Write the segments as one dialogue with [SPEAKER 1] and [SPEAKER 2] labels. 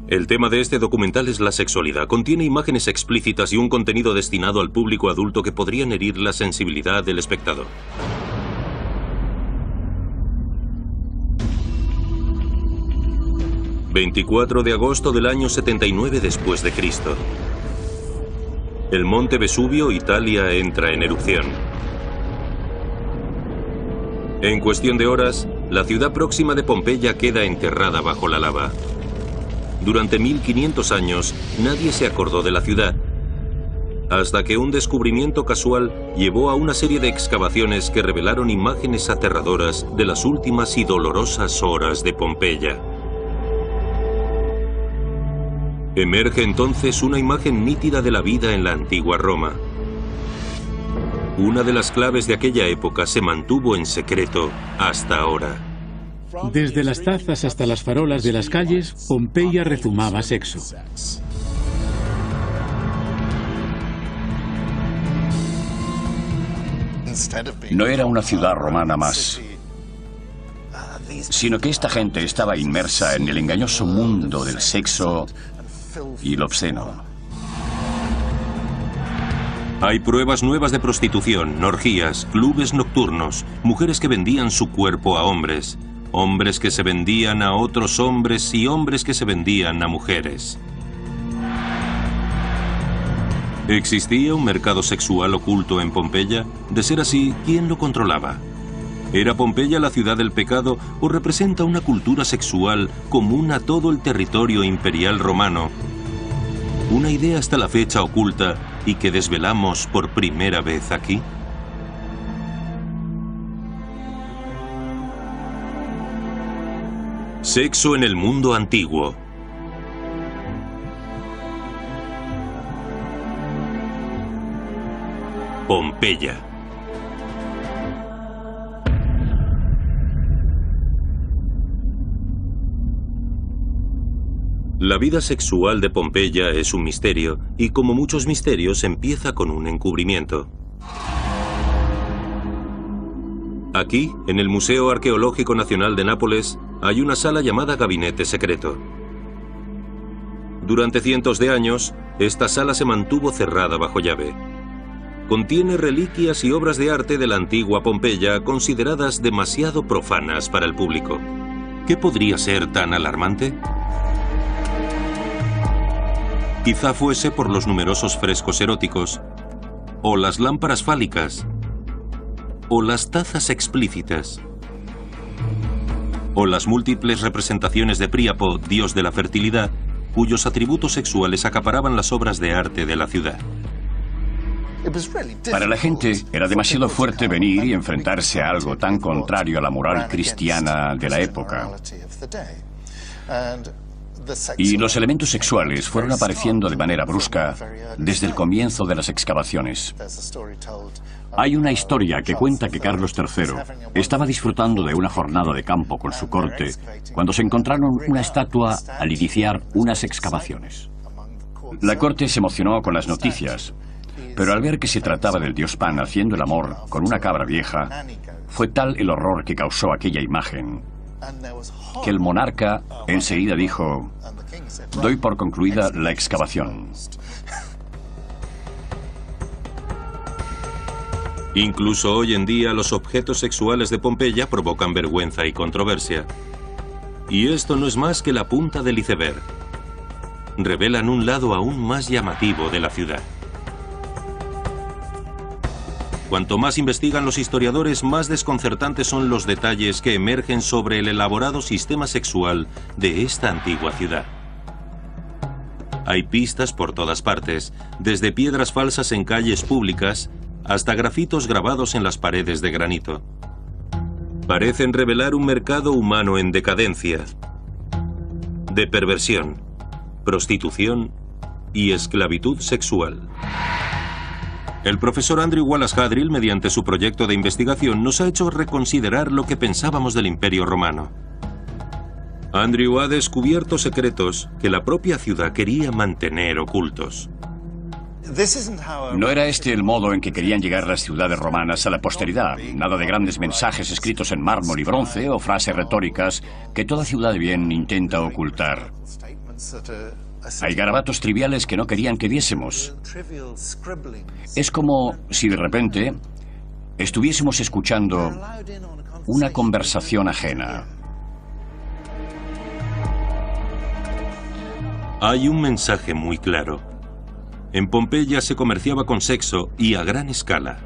[SPEAKER 1] El tema de este documental es la sexualidad. Contiene imágenes explícitas y un contenido destinado al público adulto que podrían herir la sensibilidad del espectador. ...24 de agosto del año 79 después de Cristo. El monte Vesubio, Italia, entra en erupción. En cuestión de horas, la ciudad próxima de Pompeya queda enterrada bajo la lava. Durante 1500 años, nadie se acordó de la ciudad, hasta que un descubrimiento casual llevó a una serie de excavaciones que revelaron imágenes aterradoras de las últimas y dolorosas horas de Pompeya. Emerge entonces una imagen nítida de la vida en la antigua Roma. Una de las claves de aquella época se mantuvo en secreto hasta ahora.
[SPEAKER 2] Desde las tazas hasta las farolas de las calles, Pompeya rezumaba sexo.
[SPEAKER 3] No era una ciudad romana más, sino que esta gente estaba inmersa en el engañoso mundo del sexo y lo obsceno.
[SPEAKER 1] Hay pruebas nuevas de prostitución, orgías, clubes nocturnos, mujeres que vendían su cuerpo a hombres, hombres que se vendían a otros hombres y hombres que se vendían a mujeres. ¿Existía un mercado sexual oculto en Pompeya? De ser así, ¿quién lo controlaba? ¿Era Pompeya la ciudad del pecado o representa una cultura sexual común a todo el territorio imperial romano? Una idea hasta la fecha oculta y que desvelamos por primera vez aquí. Sexo en el mundo antiguo. Pompeya. La vida sexual de Pompeya es un misterio, y como muchos misterios empieza con un encubrimiento. Aquí, en el Museo Arqueológico Nacional de Nápoles, hay una sala llamada Gabinete Secreto. Durante cientos de años, esta sala se mantuvo cerrada bajo llave. Contiene reliquias y obras de arte de la antigua Pompeya consideradas demasiado profanas para el público. ¿Qué podría ser tan alarmante? Quizá fuese por los numerosos frescos eróticos, o las lámparas fálicas, o las tazas explícitas, o las múltiples representaciones de Príapo, dios de la fertilidad, cuyos atributos sexuales acaparaban las obras de arte de la ciudad.
[SPEAKER 3] Para la gente era demasiado fuerte venir y enfrentarse a algo tan contrario a la moral cristiana de la época. Y los elementos sexuales fueron apareciendo de manera brusca desde el comienzo de las excavaciones. Hay una historia que cuenta que Carlos III estaba disfrutando de una jornada de campo con su corte cuando se encontraron una estatua al iniciar unas excavaciones. La corte se emocionó con las noticias, pero al ver que se trataba del dios Pan haciendo el amor con una cabra vieja, fue tal el horror que causó aquella imagen que el monarca enseguida dijo: doy por concluida la excavación.
[SPEAKER 1] Incluso hoy en día los objetos sexuales de Pompeya provocan vergüenza y controversia. Y esto no es más que la punta del iceberg. Revelan un lado aún más llamativo de la ciudad. Cuanto más investigan los historiadores, más desconcertantes son los detalles que emergen sobre el elaborado sistema sexual de esta antigua ciudad. Hay pistas por todas partes, desde piedras falsas en calles públicas hasta grafitos grabados en las paredes de granito. Parecen revelar un mercado humano en decadencia, de perversión, prostitución y esclavitud sexual. El profesor Andrew Wallace Hadrill, mediante su proyecto de investigación, nos ha hecho reconsiderar lo que pensábamos del Imperio Romano. Andrew ha descubierto secretos que la propia ciudad quería mantener ocultos.
[SPEAKER 3] No era este el modo en que querían llegar las ciudades romanas a la posteridad. Nada de grandes mensajes escritos en mármol y bronce o frases retóricas que toda ciudad de bien intenta ocultar. Hay garabatos triviales que no querían que viésemos. Es como si de repente estuviésemos escuchando una conversación ajena.
[SPEAKER 1] Hay un mensaje muy claro. En Pompeya se comerciaba con sexo y a gran escala.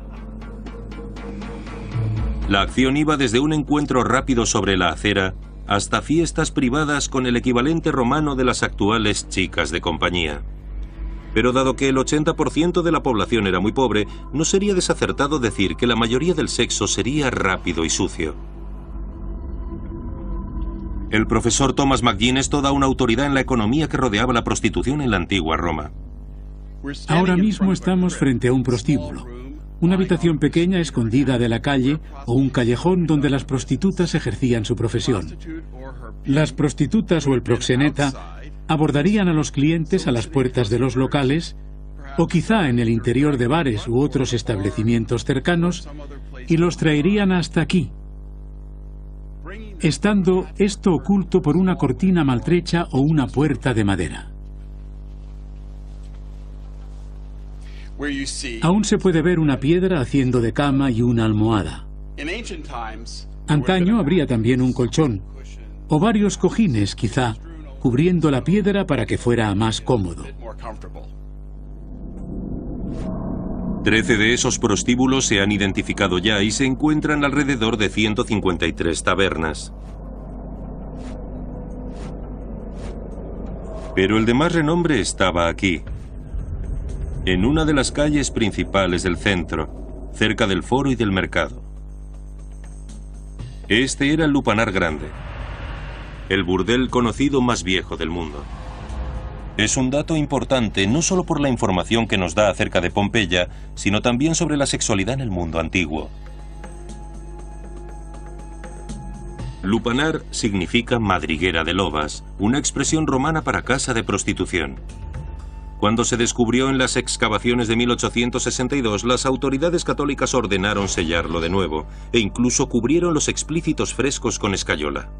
[SPEAKER 1] La acción iba desde un encuentro rápido sobre la acera hasta fiestas privadas con el equivalente romano de las actuales chicas de compañía. Pero dado que el 80% de la población era muy pobre, no sería desacertado decir que la mayoría del sexo sería rápido y sucio. El profesor Thomas McGinn es toda una autoridad en la economía que rodeaba la prostitución en la antigua Roma.
[SPEAKER 2] Ahora mismo estamos frente a un prostíbulo, una habitación pequeña escondida de la calle o un callejón donde las prostitutas ejercían su profesión. Las prostitutas o el proxeneta abordarían a los clientes a las puertas de los locales o quizá en el interior de bares u otros establecimientos cercanos y los traerían hasta aquí, estando esto oculto por una cortina maltrecha o una puerta de madera. Aún se puede ver una piedra haciendo de cama y una almohada. Antaño habría también un colchón, o varios cojines quizá, cubriendo la piedra para que fuera más cómodo.
[SPEAKER 1] 13 de esos prostíbulos se han identificado ya y se encuentran alrededor de 153 tabernas. Pero el de más renombre estaba aquí, en una de las calles principales del centro, cerca del foro y del mercado. Este era el Lupanar Grande, el burdel conocido más viejo del mundo. Es un dato importante no solo por la información que nos da acerca de Pompeya, sino también sobre la sexualidad en el mundo antiguo. Lupanar significa madriguera de lobas, una expresión romana para casa de prostitución. Cuando se descubrió en las excavaciones de 1862, las autoridades católicas ordenaron sellarlo de nuevo e incluso cubrieron los explícitos frescos con escayola.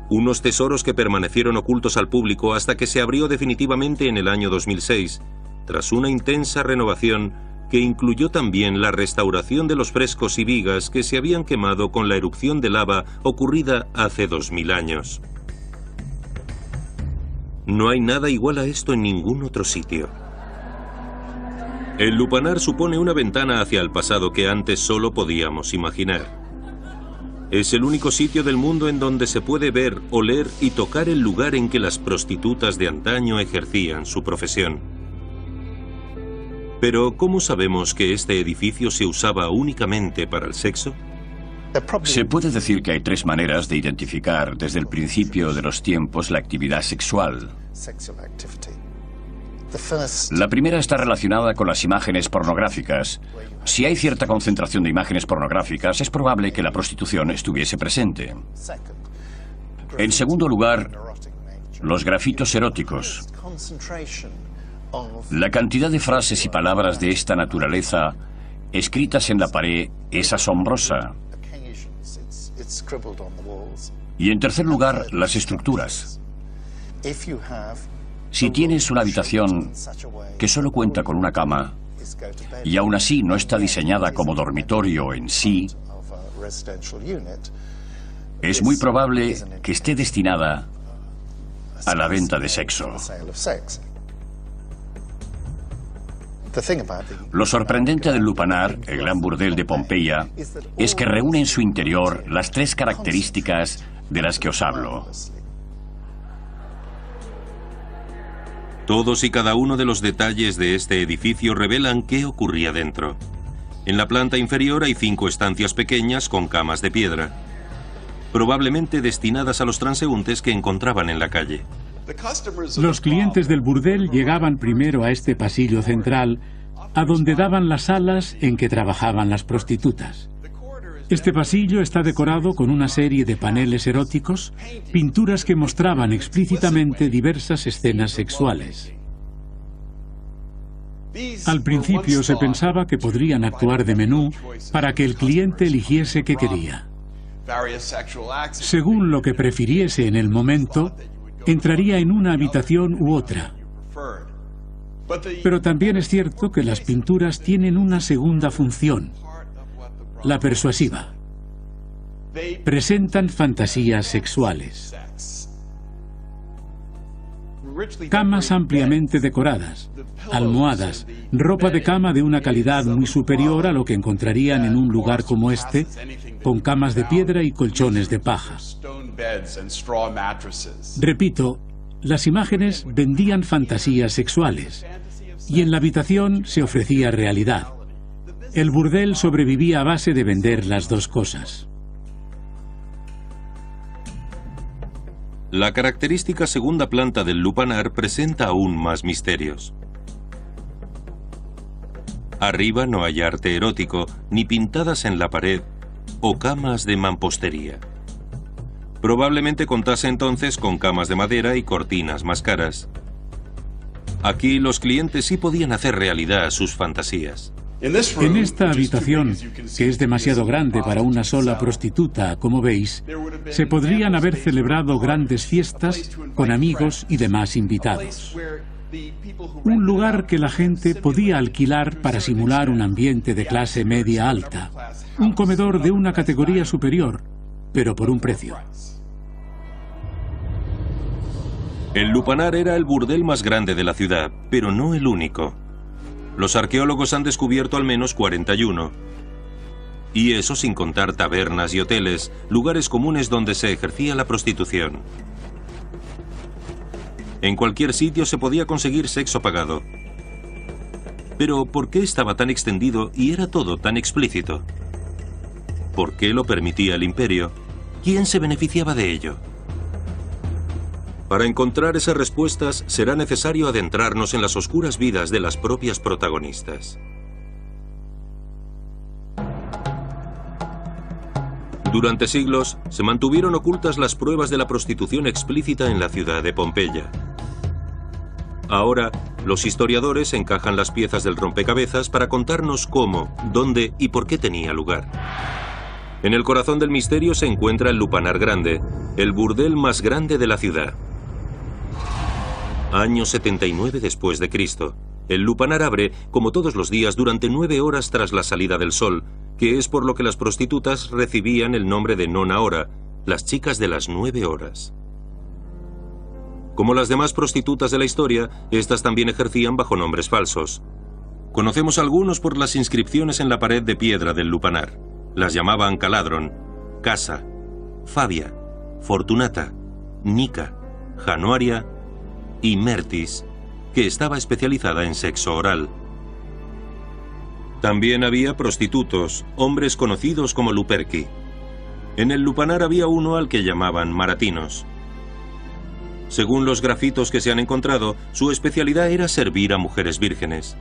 [SPEAKER 1] Unos tesoros que permanecieron ocultos al público hasta que se abrió definitivamente en el año 2006, tras una intensa renovación que incluyó también la restauración de los frescos y vigas que se habían quemado con la erupción de lava ocurrida hace 2000 años. No hay nada igual a esto en ningún otro sitio. El Lupanar supone una ventana hacia el pasado que antes solo podíamos imaginar. Es el único sitio del mundo en donde se puede ver, oler y tocar el lugar en que las prostitutas de antaño ejercían su profesión. Pero, ¿cómo sabemos que este edificio se usaba únicamente para el sexo?
[SPEAKER 3] Se puede decir que hay tres maneras de identificar desde el principio de los tiempos la actividad sexual. La primera está relacionada con las imágenes pornográficas. Si hay cierta concentración de imágenes pornográficas, es probable que la prostitución estuviese presente. En segundo lugar, los grafitos eróticos. La cantidad de frases y palabras de esta naturaleza escritas en la pared es asombrosa. Y en tercer lugar, las estructuras. Si tienes una habitación que solo cuenta con una cama y aún así no está diseñada como dormitorio en sí, es muy probable que esté destinada a la venta de sexo. Lo sorprendente del Lupanar, el gran burdel de Pompeya, es que reúne en su interior las tres características de las que os hablo.
[SPEAKER 1] Todos y cada uno de los detalles de este edificio revelan qué ocurría dentro. En la planta inferior hay 5 estancias pequeñas con camas de piedra, probablemente destinadas a los transeúntes que encontraban en la calle.
[SPEAKER 2] Los clientes del burdel llegaban primero a este pasillo central, a donde daban las salas en que trabajaban las prostitutas. Este pasillo está decorado con una serie de paneles eróticos, pinturas que mostraban explícitamente diversas escenas sexuales. Al principio se pensaba que podrían actuar de menú para que el cliente eligiese qué quería. Según lo que prefiriese en el momento, entraría en una habitación u otra. Pero también es cierto que las pinturas tienen una segunda función, la persuasiva. Presentan fantasías sexuales. Camas ampliamente decoradas, almohadas, ropa de cama de una calidad muy superior a lo que encontrarían en un lugar como este, con camas de piedra y colchones de paja. Repito, las imágenes vendían fantasías sexuales, y en la habitación se ofrecía realidad. El burdel sobrevivía a base de vender las dos cosas.
[SPEAKER 1] La característica segunda planta del lupanar presenta aún más misterios. Arriba no hay arte erótico, ni pintadas en la pared, o camas de mampostería. Probablemente contase entonces con camas de madera y cortinas más caras. Aquí los clientes sí podían hacer realidad sus fantasías.
[SPEAKER 2] En esta habitación, que es demasiado grande para una sola prostituta, como veis, se podrían haber celebrado grandes fiestas con amigos y demás invitados. Un lugar que la gente podía alquilar para simular un ambiente de clase media alta. Un comedor de una categoría superior, pero por un precio.
[SPEAKER 1] El lupanar era el burdel más grande de la ciudad, pero no el único. Los arqueólogos han descubierto al menos 41. Y eso sin contar tabernas y hoteles, lugares comunes donde se ejercía la prostitución. En cualquier sitio se podía conseguir sexo pagado. Pero ¿por qué estaba tan extendido y era todo tan explícito? ¿Por qué lo permitía el imperio? ¿Quién se beneficiaba de ello? Para encontrar esas respuestas será necesario adentrarnos en las oscuras vidas de las propias protagonistas. Durante siglos se mantuvieron ocultas las pruebas de la prostitución explícita en la ciudad de Pompeya. Ahora, los historiadores encajan las piezas del rompecabezas para contarnos cómo, dónde y por qué tenía lugar. En el corazón del misterio se encuentra el lupanar grande, el burdel más grande de la ciudad. Año 79 después de Cristo. El lupanar abre, como todos los días, durante 9 horas tras la salida del sol, que es por lo que las prostitutas recibían el nombre de nona hora, las chicas de las 9 horas. Como las demás prostitutas de la historia, estas también ejercían bajo nombres falsos. Conocemos algunos por las inscripciones en la pared de piedra del lupanar. Las llamaban Caladron, Casa, Fabia, Fortunata, Nica, Januaria y Mertis, que estaba especializada en sexo oral. También había prostitutos, hombres conocidos como luperci. En el lupanar había uno al que llamaban maratinos. Según los grafitos que se han encontrado, su especialidad era servir a mujeres vírgenes.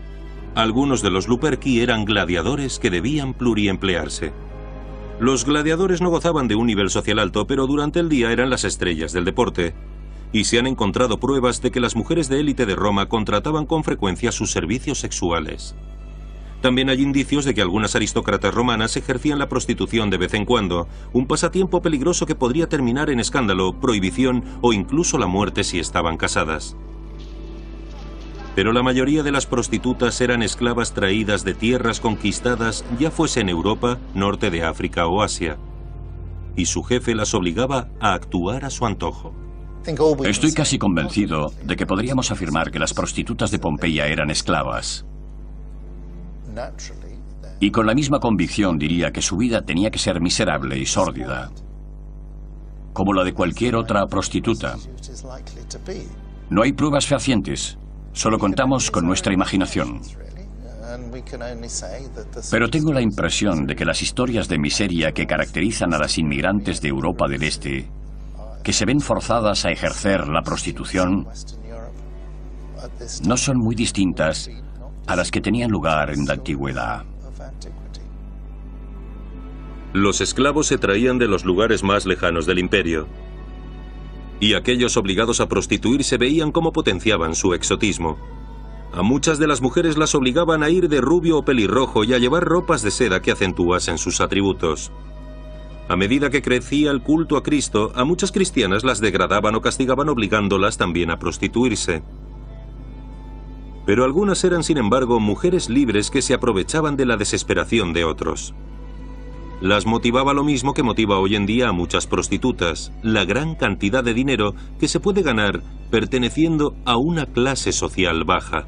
[SPEAKER 1] Algunos de los luperci eran gladiadores que debían pluriemplearse. Los gladiadores no gozaban de un nivel social alto, pero durante el día eran las estrellas del deporte. Y se han encontrado pruebas de que las mujeres de élite de Roma contrataban con frecuencia sus servicios sexuales. También hay indicios de que algunas aristócratas romanas ejercían la prostitución de vez en cuando, un pasatiempo peligroso que podría terminar en escándalo, prohibición o incluso la muerte si estaban casadas. Pero la mayoría de las prostitutas eran esclavas traídas de tierras conquistadas, ya fuese en Europa, norte de África o Asia. Y su jefe las obligaba a actuar a su antojo.
[SPEAKER 3] Estoy casi convencido de que podríamos afirmar que las prostitutas de Pompeya eran esclavas. Y con la misma convicción diría que su vida tenía que ser miserable y sórdida, como la de cualquier otra prostituta. No hay pruebas fehacientes, solo contamos con nuestra imaginación. Pero tengo la impresión de que las historias de miseria que caracterizan a las inmigrantes de Europa del Este, que se ven forzadas a ejercer la prostitución, no son muy distintas a las que tenían lugar en la antigüedad.
[SPEAKER 1] Los esclavos se traían de los lugares más lejanos del imperio, y aquellos obligados a prostituirse veían cómo potenciaban su exotismo. A muchas de las mujeres las obligaban a ir de rubio o pelirrojo y a llevar ropas de seda que acentuasen sus atributos. A medida que crecía el culto a Cristo, a muchas cristianas las degradaban o castigaban obligándolas también a prostituirse. Pero algunas eran, sin embargo, mujeres libres que se aprovechaban de la desesperación de otros. Las motivaba lo mismo que motiva hoy en día a muchas prostitutas, la gran cantidad de dinero que se puede ganar perteneciendo a una clase social baja.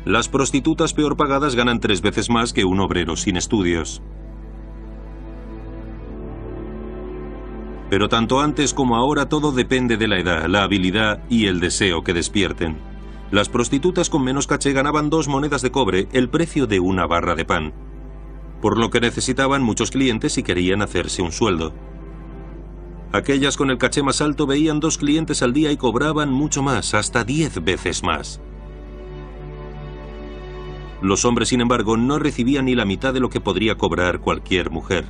[SPEAKER 1] Las prostitutas peor pagadas ganan 3 veces más que un obrero sin estudios. Pero tanto antes como ahora todo depende de la edad, la habilidad y el deseo que despierten. Las prostitutas con menos caché ganaban 2 monedas de cobre, el precio de una barra de pan, por lo que necesitaban muchos clientes si querían hacerse un sueldo. Aquellas con el caché más alto veían 2 clientes al día y cobraban mucho más, hasta 10 veces más. Los hombres, sin embargo, no recibían ni la mitad de lo que podría cobrar cualquier mujer.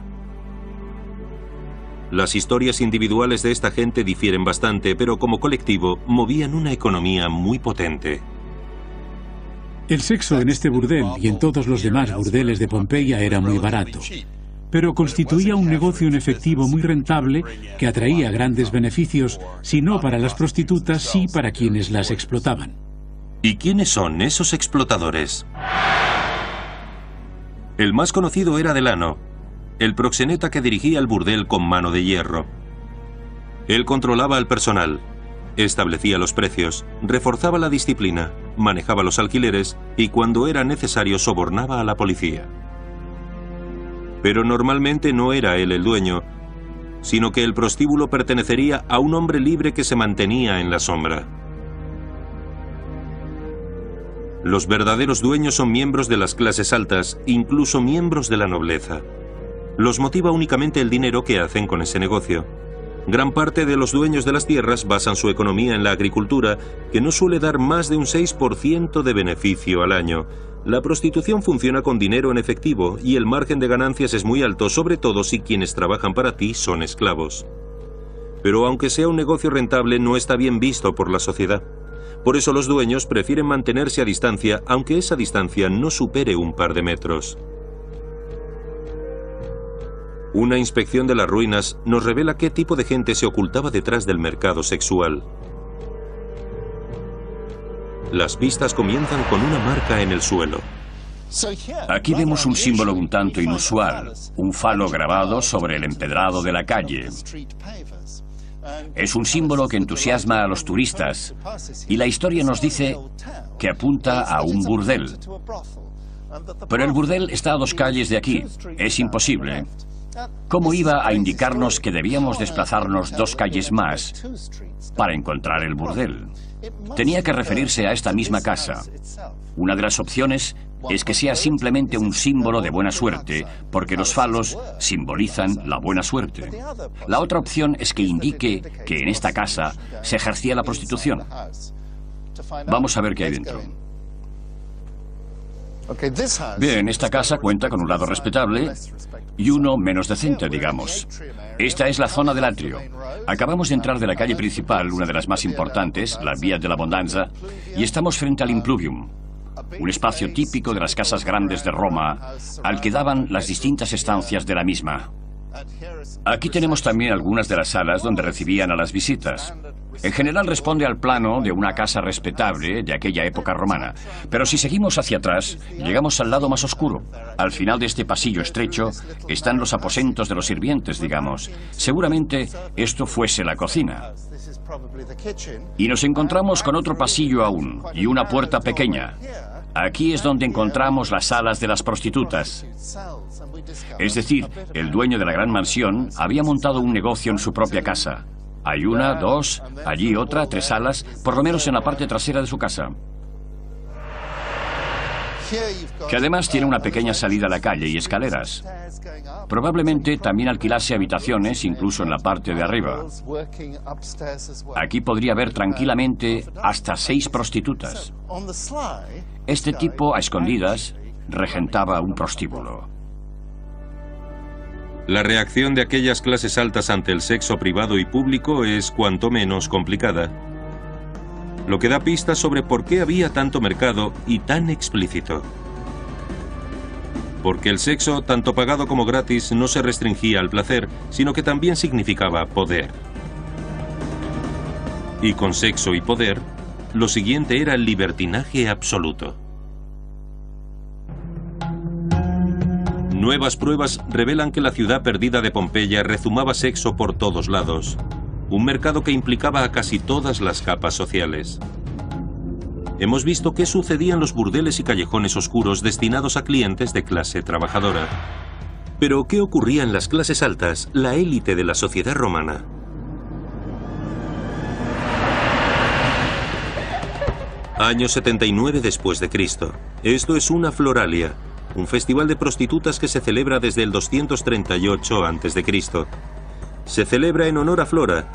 [SPEAKER 1] Las historias individuales de esta gente difieren bastante, pero como colectivo movían una economía muy potente.
[SPEAKER 2] El sexo en este burdel y en todos los demás burdeles de Pompeya era muy barato, pero constituía un negocio en efectivo muy rentable que atraía grandes beneficios, si no para las prostitutas, sí para quienes las explotaban.
[SPEAKER 1] ¿Y quiénes son esos explotadores? El más conocido era Delano, el proxeneta que dirigía el burdel con mano de hierro. Él controlaba al personal, establecía los precios, reforzaba la disciplina, manejaba los alquileres y cuando era necesario sobornaba a la policía. Pero normalmente no era él el dueño, sino que el prostíbulo pertenecería a un hombre libre que se mantenía en la sombra. Los verdaderos dueños son miembros de las clases altas, incluso miembros de la nobleza. Los motiva únicamente el dinero que hacen con ese negocio. Gran parte de los dueños de las tierras basan su economía en la agricultura, que no suele dar más de un 6% de beneficio al año. La prostitución funciona con dinero en efectivo y el margen de ganancias es muy alto, sobre todo si quienes trabajan para ti son esclavos. Pero aunque sea un negocio rentable, no está bien visto por la sociedad. Por eso los dueños prefieren mantenerse a distancia, aunque esa distancia no supere un par de metros. Una inspección de las ruinas nos revela qué tipo de gente se ocultaba detrás del mercado sexual. Las pistas comienzan con una marca en el suelo.
[SPEAKER 3] Aquí vemos un símbolo un tanto inusual, un falo grabado sobre el empedrado de la calle. Es un símbolo que entusiasma a los turistas y la historia nos dice que apunta a un burdel. Pero el burdel está a 2 calles de aquí. Es imposible. ¿Cómo iba a indicarnos que debíamos desplazarnos 2 calles más para encontrar el burdel? Tenía que referirse a esta misma casa. Una de las opciones es que sea simplemente un símbolo de buena suerte, porque los falos simbolizan la buena suerte. La otra opción es que indique que en esta casa se ejercía la prostitución. Vamos a ver qué hay dentro. Bien, esta casa cuenta con un lado respetable y uno menos decente, digamos. Esta es la zona del atrio. Acabamos de entrar de la calle principal, una de las más importantes, la Vía de la Abbondanza, y estamos frente al Impluvium, un espacio típico de las casas grandes de Roma, al que daban las distintas estancias de la misma. Aquí tenemos también algunas de las salas donde recibían a las visitas. En general responde al plano de una casa respetable de aquella época romana. Pero si seguimos hacia atrás, llegamos al lado más oscuro. Al final de este pasillo estrecho están los aposentos de los sirvientes, digamos. Seguramente esto fuese la cocina. Y nos encontramos con otro pasillo aún y una puerta pequeña. Aquí es donde encontramos las salas de las prostitutas. Es decir, el dueño de la gran mansión había montado un negocio en su propia casa. Hay 1, 2, allí otra, 3 salas, por lo menos en la parte trasera de su casa. Que además tiene una pequeña salida a la calle y escaleras. Probablemente también alquilase habitaciones, incluso en la parte de arriba. Aquí podría haber tranquilamente hasta 6 prostitutas. Este tipo, a escondidas, regentaba un prostíbulo.
[SPEAKER 1] La reacción de aquellas clases altas ante el sexo privado y público es cuanto menos complicada, lo que da pistas sobre por qué había tanto mercado y tan explícito. Porque el sexo, tanto pagado como gratis, no se restringía al placer, sino que también significaba poder. Y con sexo y poder, lo siguiente era el libertinaje absoluto. Nuevas pruebas revelan que la ciudad perdida de Pompeya rezumaba sexo por todos lados, un mercado que implicaba a casi todas las capas sociales. Hemos visto qué sucedía en los burdeles y callejones oscuros destinados a clientes de clase trabajadora. Pero, ¿qué ocurría en las clases altas, la élite de la sociedad romana? Año 79 después de Cristo. Esto es una floralia, un festival de prostitutas que se celebra desde el 238 a.C. Se celebra en honor a Flora,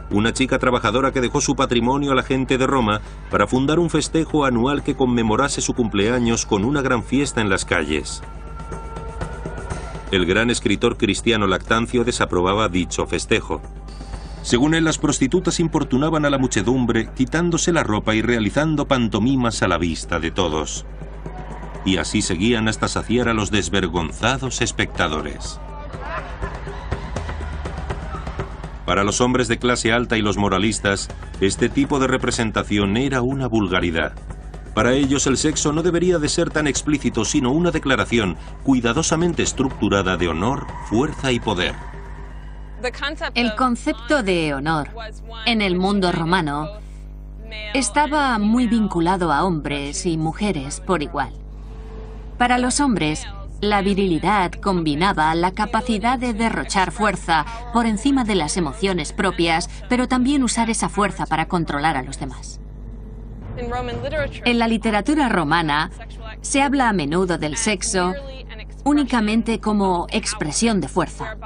[SPEAKER 1] una chica trabajadora que dejó su patrimonio a la gente de Roma para fundar un festejo anual que conmemorase su cumpleaños con una gran fiesta en las calles. El gran escritor cristiano Lactancio desaprobaba dicho festejo. Según él, las prostitutas importunaban a la muchedumbre, quitándose la ropa y realizando pantomimas a la vista de todos. Y así seguían hasta saciar a los desvergonzados espectadores. Para los hombres de clase alta y los moralistas, este tipo de representación era una vulgaridad. Para ellos el sexo no debería de ser tan explícito, sino una declaración cuidadosamente estructurada de honor, fuerza y poder.
[SPEAKER 4] El concepto de honor en el mundo romano estaba muy vinculado a hombres y mujeres por igual. Para los hombres, la virilidad combinaba la capacidad de derrochar fuerza por encima de las emociones propias, pero también usar esa fuerza para controlar a los demás. En la literatura romana se habla a menudo del sexo únicamente como expresión de fuerza,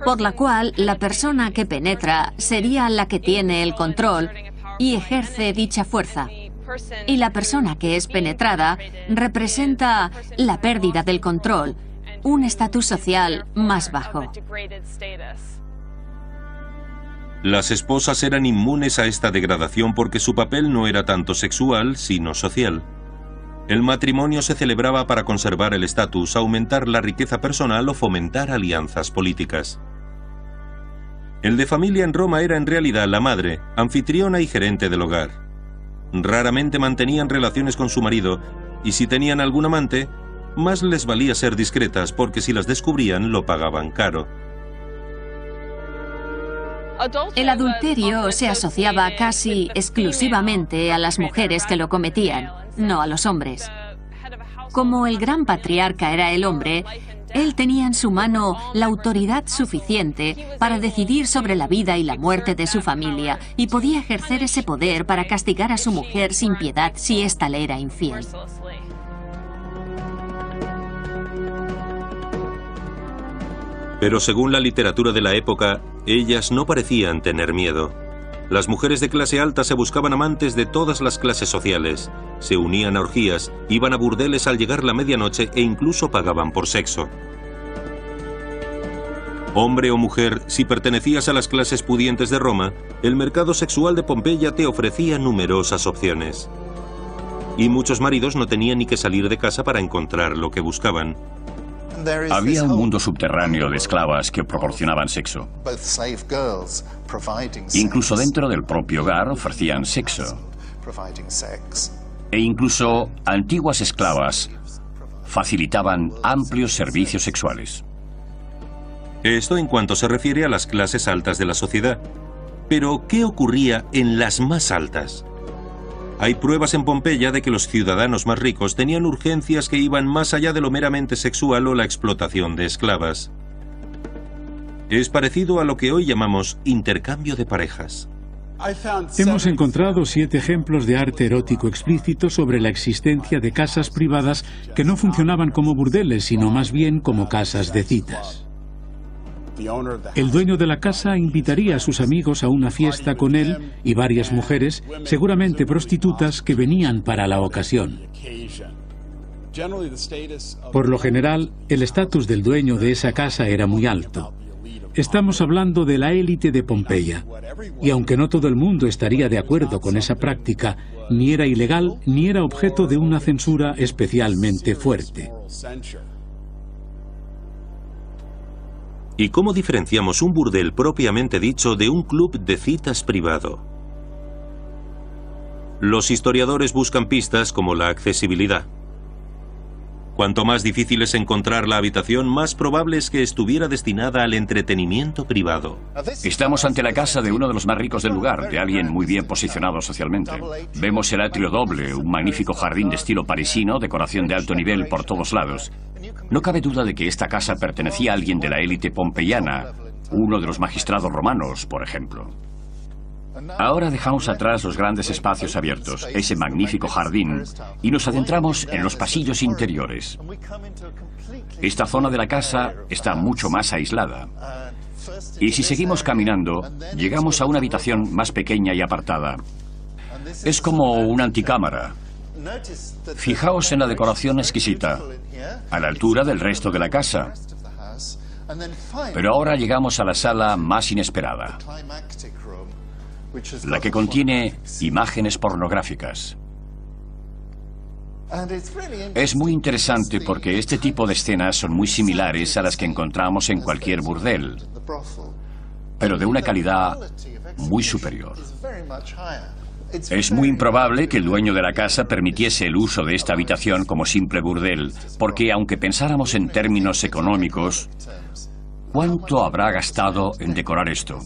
[SPEAKER 4] por la cual la persona que penetra sería la que tiene el control y ejerce dicha fuerza. Y la persona que es penetrada representa la pérdida del control, un estatus social más bajo.
[SPEAKER 1] Las esposas eran inmunes a esta degradación porque su papel no era tanto sexual, sino social. El matrimonio se celebraba para conservar el estatus, aumentar la riqueza personal o fomentar alianzas políticas. El de familia en Roma era en realidad la madre, anfitriona y gerente del hogar. Raramente mantenían relaciones con su marido, y si tenían algún amante, más les valía ser discretas porque si las descubrían lo pagaban caro.
[SPEAKER 4] El adulterio se asociaba casi exclusivamente a las mujeres que lo cometían, no a los hombres. Como el gran patriarca era el hombre, él tenía en su mano la autoridad suficiente para decidir sobre la vida y la muerte de su familia y podía ejercer ese poder para castigar a su mujer sin piedad si ésta le era infiel.
[SPEAKER 1] Pero según la literatura de la época, ellas no parecían tener miedo. Las mujeres de clase alta se buscaban amantes de todas las clases sociales, se unían a orgías, iban a burdeles al llegar la medianoche e incluso pagaban por sexo. Hombre o mujer, si pertenecías a las clases pudientes de Roma, el mercado sexual de Pompeya te ofrecía numerosas opciones. Y muchos maridos no tenían ni que salir de casa para encontrar lo que buscaban.
[SPEAKER 3] Había un mundo subterráneo de esclavas que proporcionaban sexo. Incluso dentro del propio hogar ofrecían sexo. E incluso antiguas esclavas facilitaban amplios servicios sexuales.
[SPEAKER 1] Esto en cuanto se refiere a las clases altas de la sociedad. Pero, ¿qué ocurría en las más altas? Hay pruebas en Pompeya de que los ciudadanos más ricos tenían urgencias que iban más allá de lo meramente sexual o la explotación de esclavas. Es parecido a lo que hoy llamamos intercambio de parejas.
[SPEAKER 2] Hemos encontrado 7 ejemplos de arte erótico explícito sobre la existencia de casas privadas que no funcionaban como burdeles, sino más bien como casas de citas. El dueño de la casa invitaría a sus amigos a una fiesta con él y varias mujeres, seguramente prostitutas, que venían para la ocasión. Por lo general, el estatus del dueño de esa casa era muy alto. Estamos hablando de la élite de Pompeya. Y aunque no todo el mundo estaría de acuerdo con esa práctica, ni era ilegal ni era objeto de una censura especialmente fuerte.
[SPEAKER 1] ¿Y cómo diferenciamos un burdel propiamente dicho de un club de citas privado? Los historiadores buscan pistas como la accesibilidad. Cuanto más difícil es encontrar la habitación, más probable es que estuviera destinada al entretenimiento privado.
[SPEAKER 3] Estamos ante la casa de uno de los más ricos del lugar, de alguien muy bien posicionado socialmente. Vemos el atrio doble, un magnífico jardín de estilo parisino, decoración de alto nivel por todos lados. No cabe duda de que esta casa pertenecía a alguien de la élite pompeyana, uno de los magistrados romanos, por ejemplo. Ahora dejamos atrás los grandes espacios abiertos, ese magnífico jardín, y nos adentramos en los pasillos interiores. Esta zona de la casa está mucho más aislada. Y si seguimos caminando, llegamos a una habitación más pequeña y apartada. Es como una anticámara. Fijaos en la decoración exquisita, a la altura del resto de la casa. Pero ahora llegamos a la sala más inesperada, la que contiene imágenes pornográficas. Es muy interesante porque este tipo de escenas son muy similares a las que encontramos en cualquier burdel, pero de una calidad muy superior. Es muy improbable que el dueño de la casa permitiese el uso de esta habitación como simple burdel, porque aunque pensáramos en términos económicos, ¿cuánto habrá gastado en decorar esto?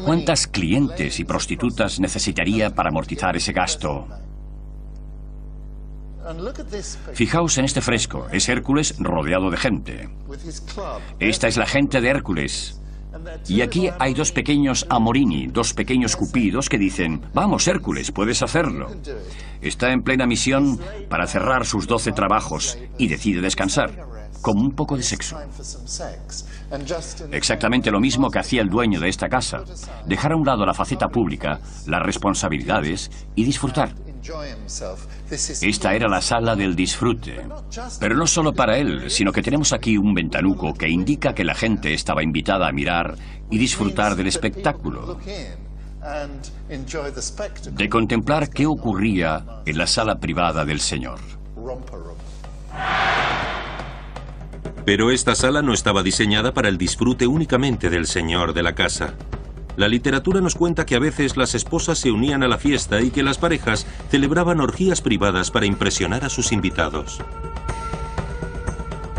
[SPEAKER 3] ¿Cuántas clientes y prostitutas necesitaría para amortizar ese gasto? Fijaos en este fresco. Es Hércules rodeado de gente. Esta es la gente de Hércules. Y aquí hay dos pequeños Amorini, dos pequeños cupidos que dicen: vamos, Hércules, puedes hacerlo. Está en plena misión para cerrar sus 12 trabajos y decide descansar, con un poco de sexo. Exactamente lo mismo que hacía el dueño de esta casa: dejar a un lado la faceta pública, las responsabilidades y disfrutar. Esta era la sala del disfrute. Pero no solo para él, sino que tenemos aquí un ventanuco que indica que la gente estaba invitada a mirar y disfrutar del espectáculo, de contemplar qué ocurría en la sala privada del señor.
[SPEAKER 1] Pero esta sala no estaba diseñada para el disfrute únicamente del señor de la casa. La literatura nos cuenta que a veces las esposas se unían a la fiesta y que las parejas celebraban orgías privadas para impresionar a sus invitados.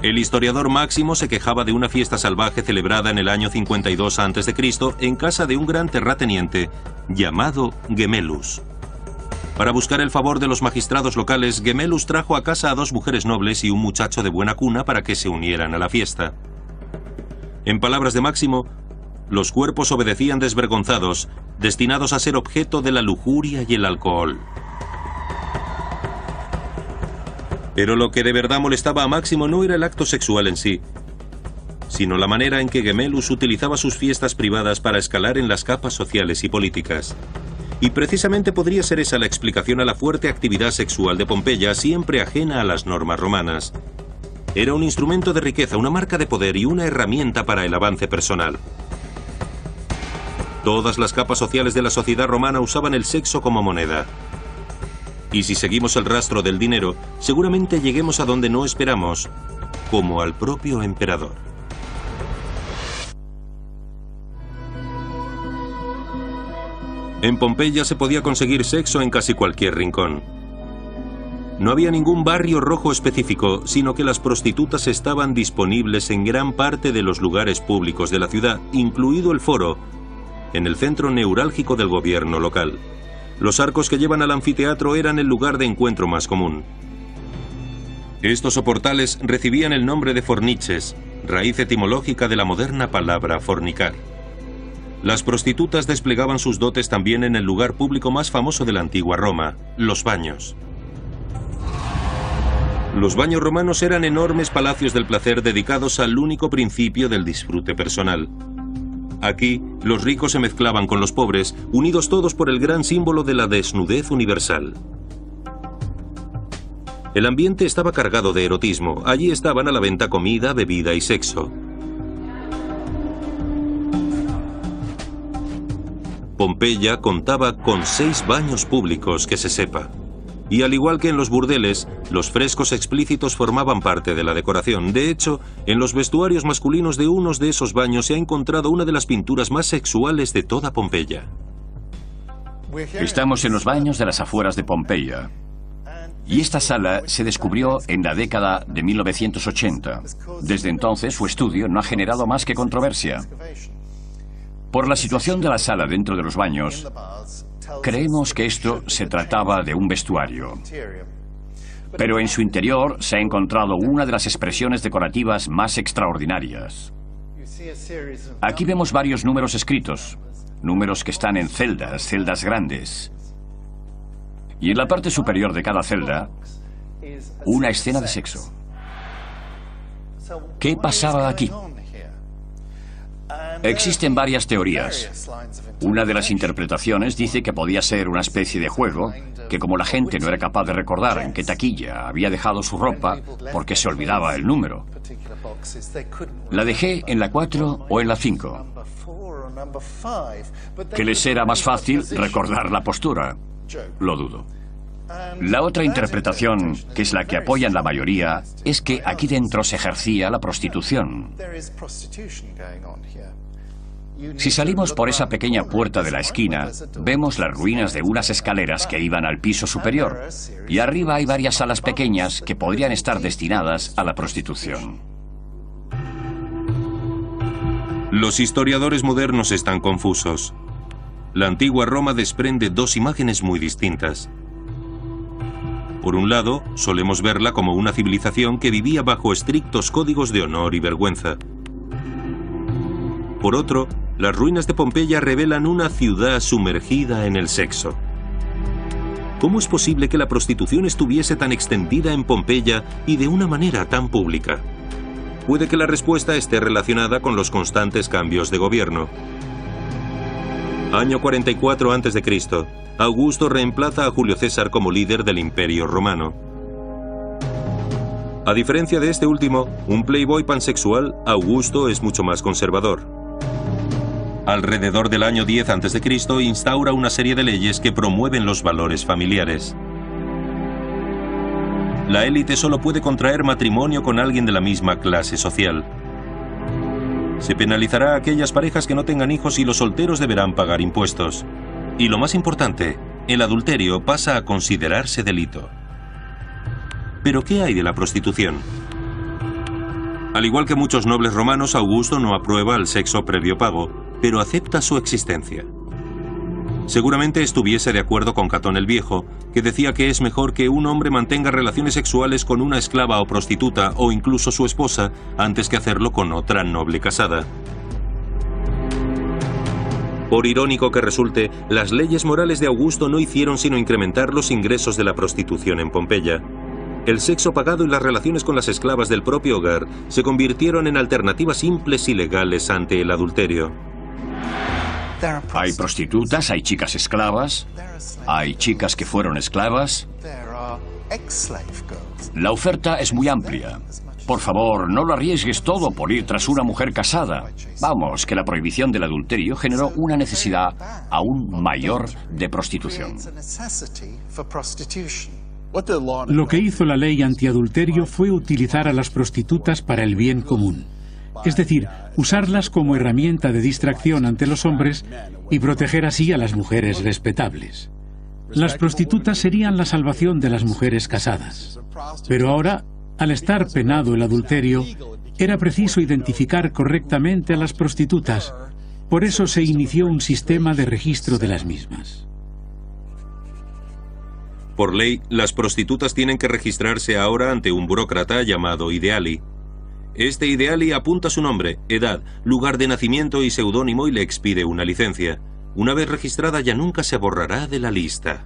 [SPEAKER 1] El historiador Máximo se quejaba de una fiesta salvaje celebrada en el año 52 a.C. en casa de un gran terrateniente llamado Gemellus. Para buscar el favor de los magistrados locales, Gemellus trajo a casa a 2 mujeres nobles y un muchacho de buena cuna para que se unieran a la fiesta. En palabras de Máximo, los cuerpos obedecían desvergonzados, destinados a ser objeto de la lujuria y el alcohol. Pero lo que de verdad molestaba a Máximo no era el acto sexual en sí, sino la manera en que Gemellus utilizaba sus fiestas privadas para escalar en las capas sociales y políticas. Y precisamente podría ser esa la explicación a la fuerte actividad sexual de Pompeya, siempre ajena a las normas romanas. Era un instrumento de riqueza, una marca de poder y una herramienta para el avance personal. Todas las capas sociales de la sociedad romana usaban el sexo como moneda. Y si seguimos el rastro del dinero, seguramente lleguemos a donde no esperamos, como al propio emperador. En Pompeya se podía conseguir sexo en casi cualquier rincón. No había ningún barrio rojo específico, sino que las prostitutas estaban disponibles en gran parte de los lugares públicos de la ciudad, incluido el foro, en el centro neurálgico del gobierno local. Los arcos que llevan al anfiteatro eran el lugar de encuentro más común. Estos soportales recibían el nombre de forniches, raíz etimológica de la moderna palabra fornicar. Las prostitutas desplegaban sus dotes también en el lugar público más famoso de la antigua Roma, los baños. Los baños romanos eran enormes palacios del placer dedicados al único principio del disfrute personal. Aquí, los ricos se mezclaban con los pobres, unidos todos por el gran símbolo de la desnudez universal. El ambiente estaba cargado de erotismo. Allí estaban a la venta comida, bebida y sexo. Pompeya contaba con 6 baños públicos que se sepa, Y al igual que en los burdeles, los frescos explícitos formaban parte de la decoración. De hecho, en los vestuarios masculinos de unos de esos baños se ha encontrado una de las pinturas más sexuales de toda Pompeya.
[SPEAKER 3] Estamos en los baños de las afueras de Pompeya. Y esta sala se descubrió en la década de 1980. Desde entonces, su estudio no ha generado más que controversia. Por la situación de la sala dentro de los baños, creemos que esto se trataba de un vestuario. Pero en su interior se ha encontrado una de las expresiones decorativas más extraordinarias. Aquí vemos varios números escritos, números que están en celdas grandes. Y en la parte superior de cada celda, una escena de sexo. ¿Qué pasaba aquí? Existen varias teorías. Una de las interpretaciones dice que podía ser una especie de juego, que como la gente no era capaz de recordar en qué taquilla había dejado su ropa, porque se olvidaba el número. La dejé en la 4 o en la 5. Que les era más fácil recordar la postura. Lo dudo. La otra interpretación, que es la que apoyan la mayoría, es que aquí dentro se ejercía la prostitución. Si salimos por esa pequeña puerta de la esquina, vemos las ruinas de unas escaleras que iban al piso superior, y arriba hay varias salas pequeñas que podrían estar destinadas a la prostitución.
[SPEAKER 1] Los historiadores modernos están confusos. La antigua Roma desprende dos imágenes muy distintas. Por un lado, solemos verla como una civilización que vivía bajo estrictos códigos de honor y vergüenza. Por otro, las ruinas de Pompeya revelan una ciudad sumergida en el sexo. ¿Cómo es posible que la prostitución estuviese tan extendida en Pompeya y de una manera tan pública? Puede que la respuesta esté relacionada con los constantes cambios de gobierno. Año 44 a.C. Augusto reemplaza a Julio César como líder del Imperio Romano. A diferencia de este último, un playboy pansexual, Augusto es mucho más conservador. Alrededor del año 10 a.C. instaura una serie de leyes que promueven los valores familiares. La élite solo puede contraer matrimonio con alguien de la misma clase social. Se penalizará a aquellas parejas que no tengan hijos y los solteros deberán pagar impuestos. Y lo más importante, el adulterio pasa a considerarse delito. ¿Pero qué hay de la prostitución? Al igual que muchos nobles romanos, Augusto no aprueba el sexo previo pago, pero acepta su existencia. Seguramente estuviese de acuerdo con Catón el Viejo, que decía que es mejor que un hombre mantenga relaciones sexuales con una esclava o prostituta o incluso su esposa antes que hacerlo con otra noble casada. Por irónico que resulte, las leyes morales de Augusto no hicieron sino incrementar los ingresos de la prostitución en Pompeya. El sexo pagado y las relaciones con las esclavas del propio hogar se convirtieron en alternativas simples y legales ante el adulterio.
[SPEAKER 3] Hay prostitutas, hay chicas esclavas, hay chicas que fueron esclavas. La oferta es muy amplia. Por favor, no lo arriesgues todo por ir tras una mujer casada. Vamos, que la prohibición del adulterio generó una necesidad aún mayor de prostitución.
[SPEAKER 2] Lo que hizo la ley antiadulterio fue utilizar a las prostitutas para el bien común. Es decir, usarlas como herramienta de distracción ante los hombres y proteger así a las mujeres respetables. Las prostitutas serían la salvación de las mujeres casadas. Pero ahora, al estar penado el adulterio, era preciso identificar correctamente a las prostitutas. Por eso se inició un sistema de registro de las mismas.
[SPEAKER 1] Por ley, las prostitutas tienen que registrarse ahora ante un burócrata llamado ideali. Este ideali apunta su nombre, edad, lugar de nacimiento y seudónimo y le expide una licencia. Una vez registrada ya nunca se borrará de la lista.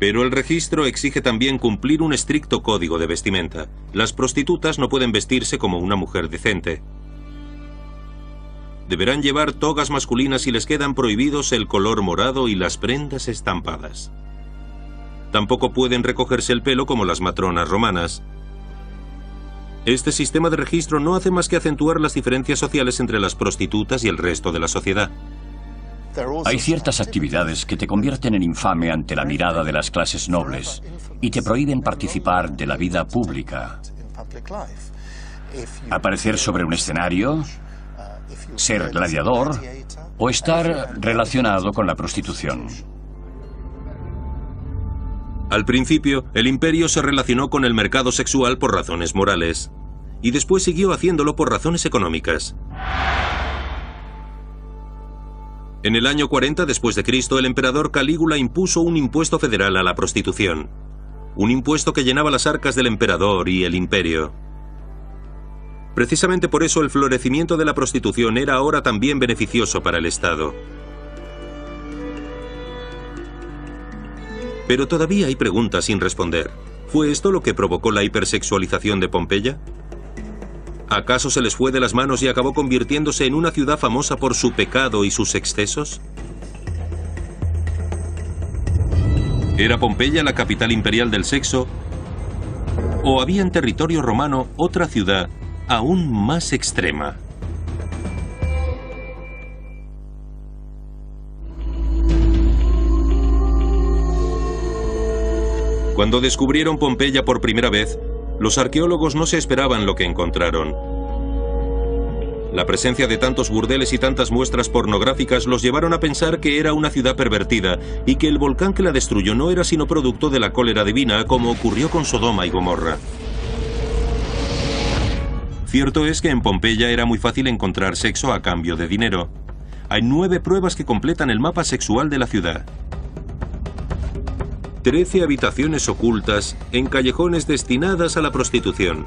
[SPEAKER 1] Pero el registro exige también cumplir un estricto código de vestimenta. Las prostitutas no pueden vestirse como una mujer decente. Deberán llevar togas masculinas y les quedan prohibidos el color morado y las prendas estampadas. Tampoco pueden recogerse el pelo como las matronas romanas. Este sistema de registro no hace más que acentuar las diferencias sociales entre las prostitutas y el resto de la sociedad.
[SPEAKER 3] Hay ciertas actividades que te convierten en infame ante la mirada de las clases nobles y te prohíben participar de la vida pública. Aparecer sobre un escenario, ser gladiador o estar relacionado con la prostitución.
[SPEAKER 1] Al principio, el imperio se relacionó con el mercado sexual por razones morales, y después siguió haciéndolo por razones económicas. En el año 40 después de Cristo, el emperador Calígula impuso un impuesto federal a la prostitución, un impuesto que llenaba las arcas del emperador y el imperio. Precisamente por eso el florecimiento de la prostitución era ahora también beneficioso para el Estado. Pero todavía hay preguntas sin responder. ¿Fue esto lo que provocó la hipersexualización de Pompeya? ¿Acaso se les fue de las manos y acabó convirtiéndose en una ciudad famosa por su pecado y sus excesos? ¿Era Pompeya la capital imperial del sexo? ¿O había en territorio romano otra ciudad aún más extrema? Cuando descubrieron Pompeya por primera vez, los arqueólogos no se esperaban lo que encontraron. La presencia de tantos burdeles y tantas muestras pornográficas los llevaron a pensar que era una ciudad pervertida y que el volcán que la destruyó no era sino producto de la cólera divina, como ocurrió con Sodoma y Gomorra. Cierto es que en Pompeya era muy fácil encontrar sexo a cambio de dinero. Hay 9 pruebas que completan el mapa sexual de la ciudad. 13 habitaciones ocultas en callejones destinadas a la prostitución.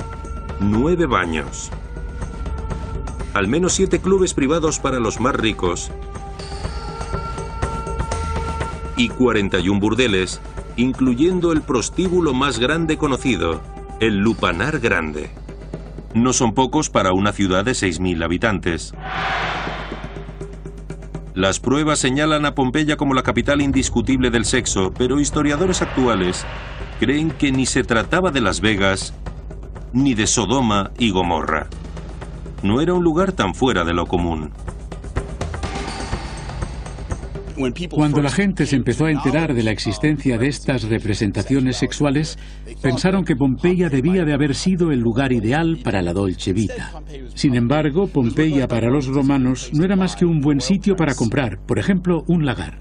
[SPEAKER 1] 9 baños. Al menos 7 clubes privados para los más ricos. Y 41 burdeles, incluyendo el prostíbulo más grande conocido, el Lupanar Grande. No son pocos para una ciudad de 6.000 habitantes. Las pruebas señalan a Pompeya como la capital indiscutible del sexo, pero historiadores actuales creen que ni se trataba de Las Vegas ni de Sodoma y Gomorra. No era un lugar tan fuera de lo común.
[SPEAKER 2] Cuando la gente se empezó a enterar de la existencia de estas representaciones sexuales, pensaron que Pompeya debía de haber sido el lugar ideal para la Dolce Vita. Sin embargo, Pompeya para los romanos no era más que un buen sitio para comprar, por ejemplo, un lagar.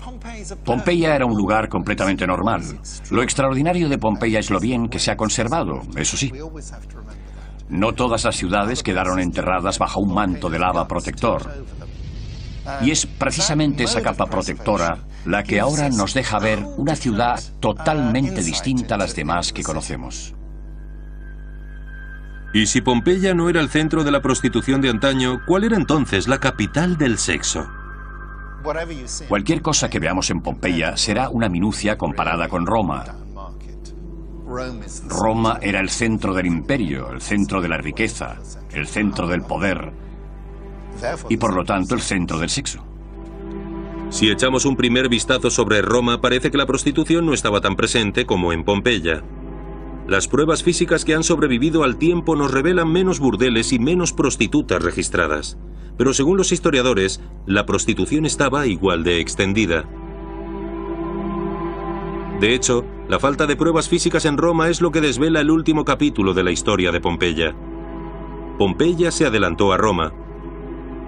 [SPEAKER 3] Pompeya era un lugar completamente normal. Lo extraordinario de Pompeya es lo bien que se ha conservado, eso sí. No todas las ciudades quedaron enterradas bajo un manto de lava protector. Y es precisamente esa capa protectora la que ahora nos deja ver una ciudad totalmente distinta a las demás que conocemos.
[SPEAKER 1] Y si Pompeya no era el centro de la prostitución de antaño, ¿cuál era entonces la capital del sexo?
[SPEAKER 3] Cualquier cosa que veamos en Pompeya será una minucia comparada con Roma. Roma era el centro del imperio, el centro de la riqueza, el centro del poder y por lo tanto el centro del sexo.
[SPEAKER 1] Si echamos un primer vistazo sobre Roma, parece que la prostitución no estaba tan presente como en Pompeya. Las pruebas físicas que han sobrevivido al tiempo nos revelan menos burdeles y menos prostitutas registradas. Pero según los historiadores, la prostitución estaba igual de extendida. De hecho, la falta de pruebas físicas en Roma es lo que desvela el último capítulo de la historia de Pompeya. Pompeya se adelantó a Roma,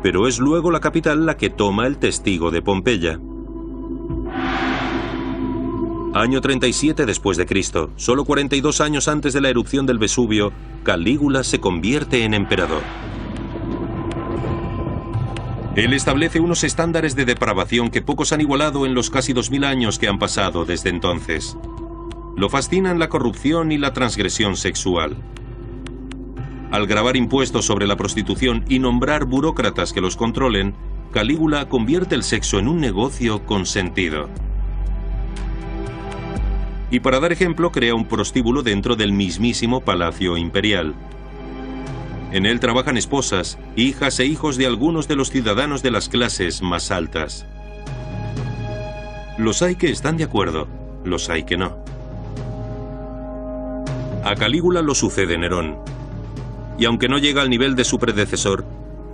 [SPEAKER 1] pero es luego la capital la que toma el testigo de Pompeya. Año 37 después de Cristo, solo 42 años antes de la erupción del Vesubio, Calígula se convierte en emperador. Él establece unos estándares de depravación que pocos han igualado en los casi 2000 años que han pasado desde entonces. Lo fascinan la corrupción y la transgresión sexual. Al gravar impuestos sobre la prostitución y nombrar burócratas que los controlen, Calígula convierte el sexo en un negocio con sentido. Y para dar ejemplo, crea un prostíbulo dentro del mismísimo Palacio Imperial. En él trabajan esposas, hijas e hijos de algunos de los ciudadanos de las clases más altas. Los hay que están de acuerdo, los hay que no. A Calígula lo sucede Nerón. Y aunque no llega al nivel de su predecesor,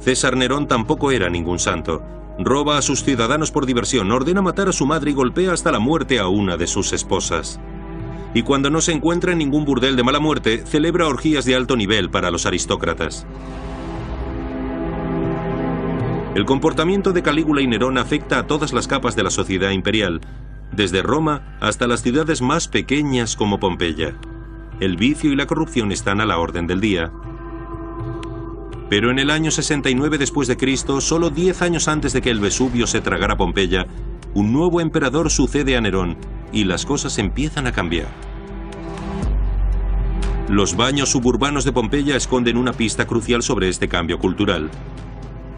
[SPEAKER 1] César Nerón tampoco era ningún santo. Roba a sus ciudadanos por diversión, ordena matar a su madre y golpea hasta la muerte a una de sus esposas. Y cuando no se encuentra en ningún burdel de mala muerte, celebra orgías de alto nivel para los aristócratas. El comportamiento de Calígula y Nerón afecta a todas las capas de la sociedad imperial, desde Roma hasta las ciudades más pequeñas como Pompeya. El vicio y la corrupción están a la orden del día. Pero en el año 69 después de Cristo, solo 10 años antes de que el Vesubio se tragara Pompeya, un nuevo emperador sucede a Nerón y las cosas empiezan a cambiar. Los baños suburbanos de Pompeya esconden una pista crucial sobre este cambio cultural.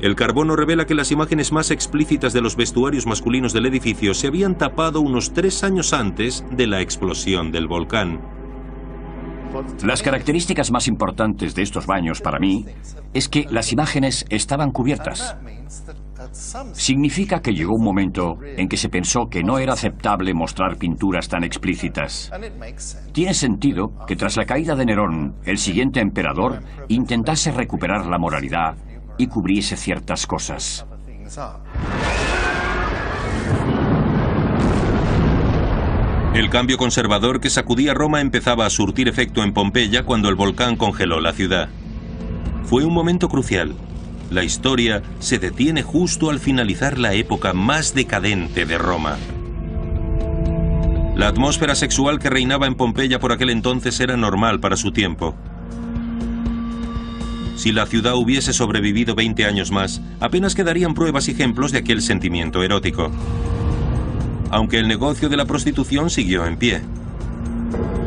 [SPEAKER 1] El carbono revela que las imágenes más explícitas de los vestuarios masculinos del edificio se habían tapado unos 3 años antes de la explosión del volcán.
[SPEAKER 3] Las características más importantes de estos baños para mí es que las imágenes estaban cubiertas. Significa que llegó un momento en que se pensó que no era aceptable mostrar pinturas tan explícitas. Tiene sentido que tras la caída de Nerón, el siguiente emperador intentase recuperar la moralidad y cubriese ciertas cosas.
[SPEAKER 1] El cambio conservador que sacudía Roma empezaba a surtir efecto en Pompeya cuando el volcán congeló la ciudad. Fue un momento crucial. La historia se detiene justo al finalizar la época más decadente de Roma. La atmósfera sexual que reinaba en Pompeya por aquel entonces era normal para su tiempo. Si la ciudad hubiese sobrevivido 20 años más, apenas quedarían pruebas y ejemplos de aquel sentimiento erótico. Aunque el negocio de la prostitución siguió en pie.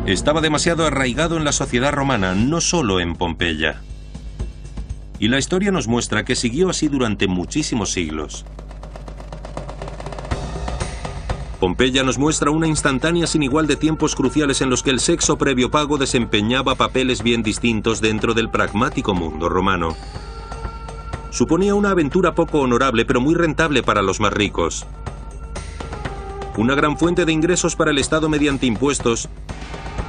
[SPEAKER 1] Estaba demasiado arraigado en la sociedad romana, no solo en Pompeya. Y la historia nos muestra que siguió así durante muchísimos siglos. Pompeya nos muestra una instantánea sin igual de tiempos cruciales en los que el sexo previo pago desempeñaba papeles bien distintos dentro del pragmático mundo romano. Suponía una aventura poco honorable, pero muy rentable para los más ricos. Una gran fuente de ingresos para el Estado mediante impuestos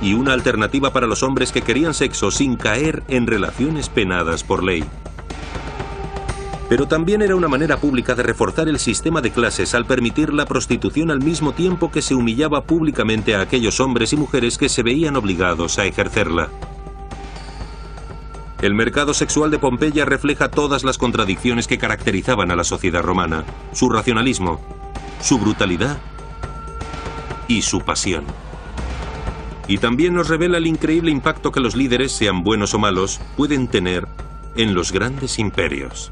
[SPEAKER 1] y una alternativa para los hombres que querían sexo sin caer en relaciones penadas por ley. Pero también era una manera pública de reforzar el sistema de clases al permitir la prostitución al mismo tiempo que se humillaba públicamente a aquellos hombres y mujeres que se veían obligados a ejercerla. El mercado sexual de Pompeya refleja todas las contradicciones que caracterizaban a la sociedad romana, su racionalismo, su brutalidad y su pasión. Y también nos revela el increíble impacto que los líderes, sean buenos o malos, pueden tener en los grandes imperios.